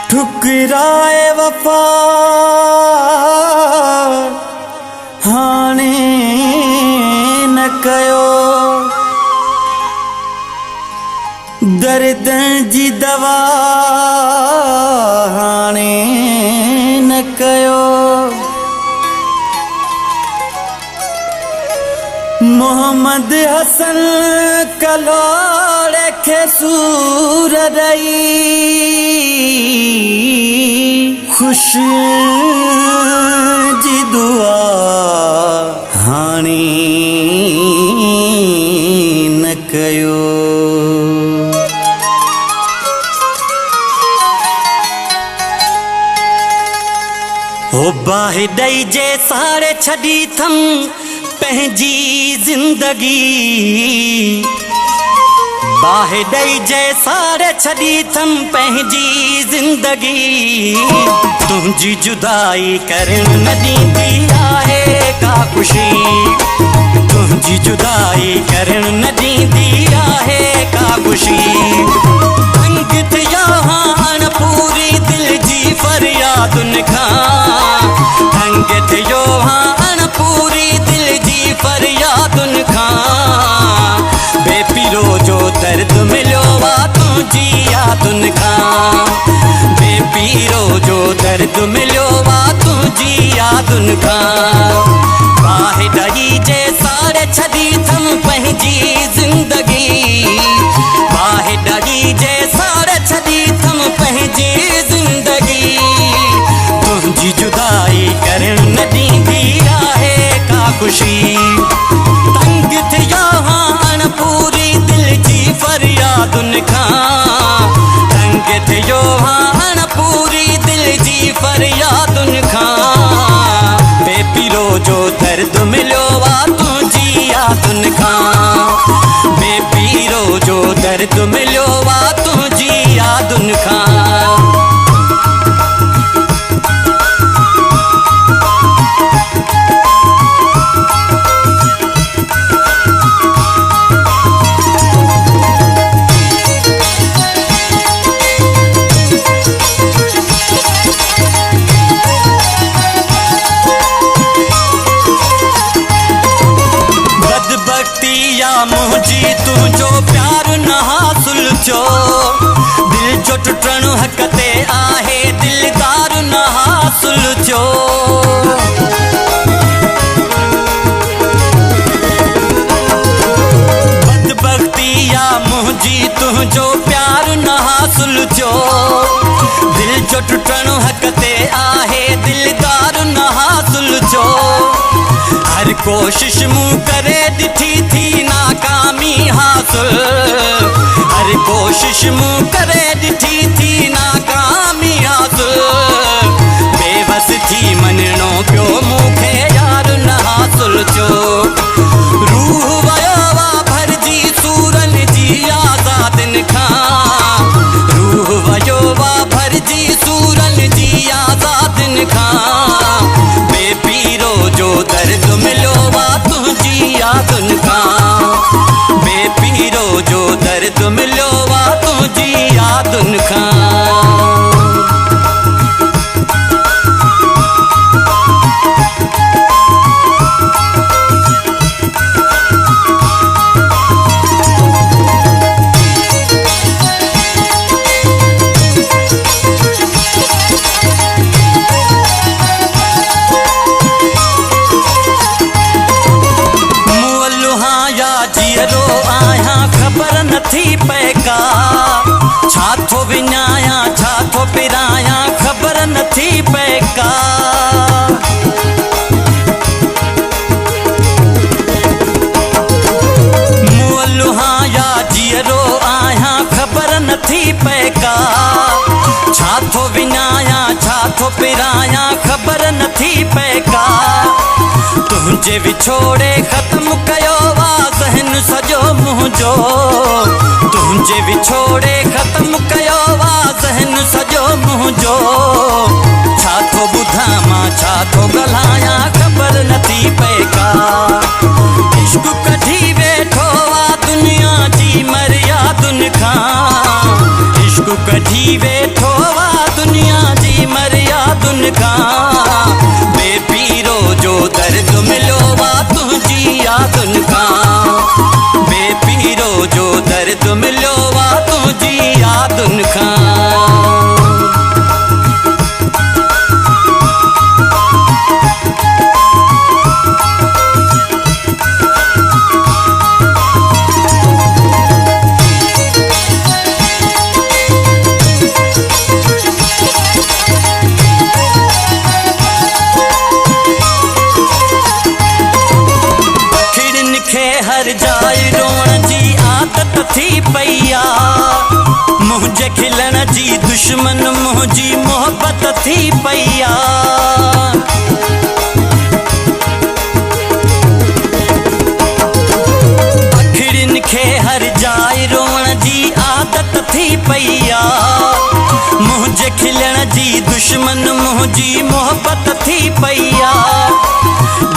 ठुकराए वफा हाणे न कयो, दर्द जी दवा हाणे न कयो। मोहम्मद हसन कलोड़े खे सूर रही, खुश जी दुआ हाणे न कयो। हो बाहि ॾई जे सारे छॾी थम पंहिंजी ज़िंदगी, बाहि ॾई जे सारे छॾी थम पंहिंजी ज़िंदगी। तुंहिंजी जुदाई करण न ॾींदी आहे का ख़ुशी, तुंहिंजी जुदाई करण न ॾींदी आहे का ख़ुशी। तंग थियो हाण पूरी दिल जी फरियादुनि खां, तंग थियो हाण पूरी दिल जी फरियादुनि खां। बेपीरो जो दर्द मिलियो आहे तुंहिंजी यादुनि खां, बेपीरो जो दर्द मिलियो आहे तुंहिंजी यादुनि खां। बाहि ॾई जे सारे छॾी थम पंहिंजी ज़िंदगी, बाहि ॾई जे सारे छॾी थम पंहिंजी ज़िंदगी। तुंहिंजी जुदाई करण न ॾींदी आहे का ख़ुशी, तंग थियो हाण पूरी दिल जी फरियादुनि खां, तंग थियो हाण पूरी दिल जी फरियादुनि खां। बेपीरो जो दर्द मिलियो आहे तुंहिंजी यादुनि खां, बेपीरो जो दर्द मिलियो आहे तुंहिंजी यादुनि खां। मुंहिंजी तुंहिंजो प्यार न हासिल जो, दिल जो टुटण हक़ ते आहे दिलदार न हासिल जो। बदबख्ती या मुंहिंजी तुंहिंजो प्यार न हासिल जो, दिल जो टुटण हक़ ते आहे दिलदार न हासिल जो। हर कोशिश मूं करे ॾिठी थी नाकामी हासिल, हर कोशिश मूं करे ॾिठी थी नाकामी हासिल। बेबस थी मञणो पियो मूंखे यार न हासिल जो। रूह वियो आहे भरिजी सूरनि जी आज़ादियुनि खां, रूह वियो आहे भरिजी सूरनि जी आज़ादियुनि खां। बेपीरो जो दर्द मिलियो आहे तुंहिंजी यादुनि खां, बेपीरो जो दर्द मिलियो आहे तुंहिंजी यादुनि खां। ख़बर नथी पए का छा थो विञायां छा थो पिरायां, ख़बर नथी पए का। मुंहुं लुहां या जीअरो आहियां ख़बर नथी पए का। छा थो विञायां छा थो पिरायां, ख़बर नथी पए का। तुंहिंजे विछोड़े ख़त्म कयो आहे ज़हन सॼो मुंहिंजो, तुंहिंजे विछोड़े ख़त्म कयो आहे ज़हन सॼो मुंहिंजो। छा थो ॿुधां मां छा थो ॻाल्हायां ख़बर नथी पए का। इश्क कढी वेठो आ दुनिया जी मर्यादुनि खां। इश्क कढी वेठो आ दुनिया जी मर्यादुनि खां। बेपीरो जो दर्द मिलियो आ तुंहिंजी यादुनि खां। बेपीरो जो दर्द मिलियो आ तुंहिंजी यादुनि खां। हर जाए रोण जी आदत थी पई आ। मुंहिंजे खिलण जी दुश्मन मुंहिंजी मोहब्बत थी पई आ। अखिड़ियुनि खे हर जाए रोण जी आदत थी पई आ। मुंहिंजे खिलण जी दुश्मन मुंहिंजी मोहब्बत थी पई आ।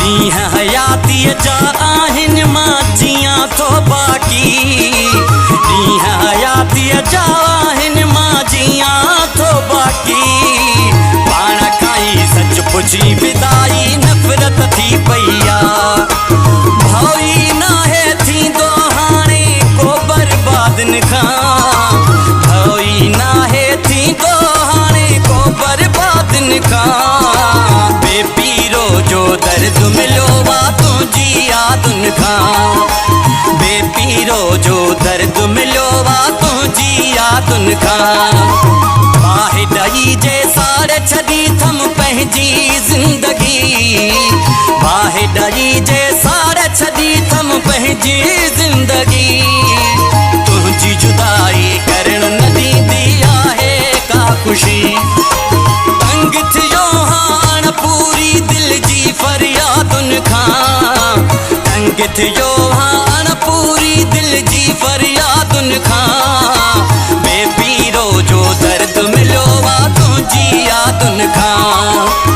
ॾींहं हयातीअ जा आहिनि मां जियां थो बाक़ी। ॾींहं हयातीअ जा आहिनि मां जियां थो बाक़ी। पाण खां ई सच पुछी विदाई नफ़रत थी पई आ। भई नाहे थींदो हाणे को बर्बादनि खां। भई नाहे थींदो हाणे को बर्बादनि खां। बेपीरो जो दर्द मिलियो आ तुंहिंजी यादुनि खां। बेपीरो जो दर्द मिलियो आ तुंहिंजी यादुनि खां। बाहि ॾही जे साड़े छॾी थम पंहिंजी ज़िंदगी। बाहि ॾही जे साड़े छॾी थम पंहिंजी ज़िंदगी। तुंहिंजी जुदाई करण न ॾींदी आहे का ख़ुशी। तंग थियो हाण पूरी दिल जी फरियादुनि खां। तंग थियो हाण पूरी दिल जी फरियादुनि खां। बेपीरो जो दर्द मिलियो आ तुंहिंजी यादुनि खां।